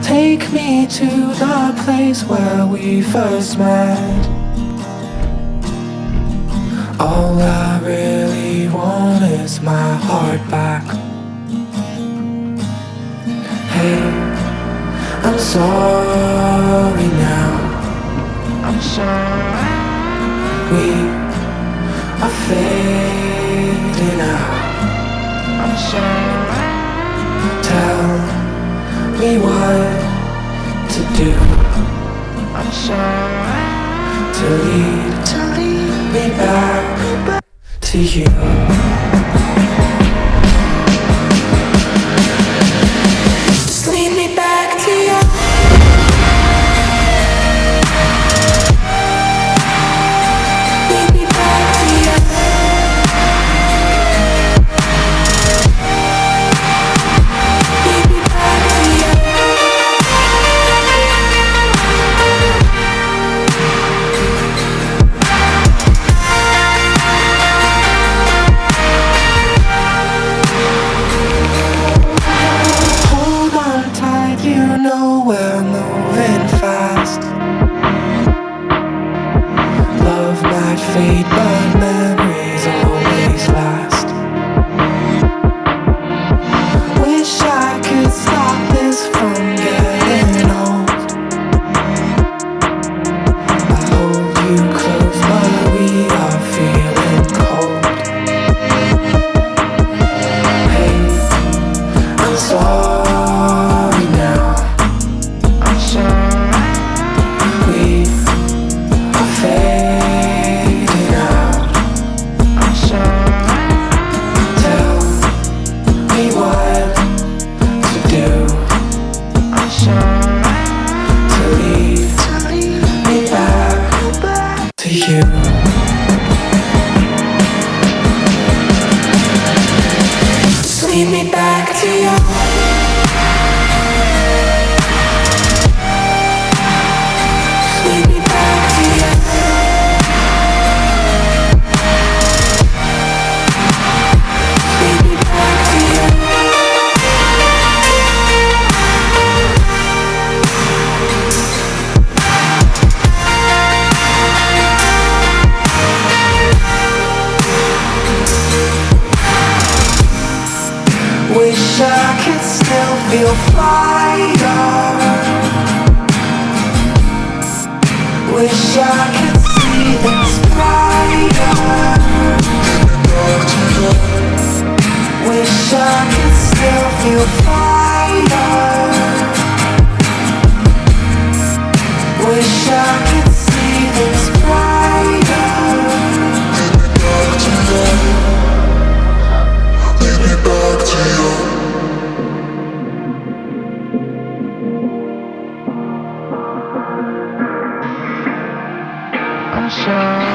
Take me to the place where we first met. All I really want is my heart back. Hey, I'm sorry now. I'm sorry. We are fading out. I'm sorry. Tell me what to do. I'm sorry. To lead me back to you. Just lead me back to you. Lead me back to you. Lead me back to you. Hold on tight, you know we're moving fast. Love might fade, but memories always last. Wish I could stop this from getting old. I hold you close, but we are feeling cold. Hey, I'm sorry now. I'm sorry. We are fading out. I'm sorry. Tell me what to do. I'm sorry. To lead me back to you. Just lead me back to you. Lead me back to you. Lead me back to you. Wish I could still feel fire. Wish I could see things brighter. Wish I could still feel fire. Wish I could see things brighter. Lead me back to you. I'm sorry.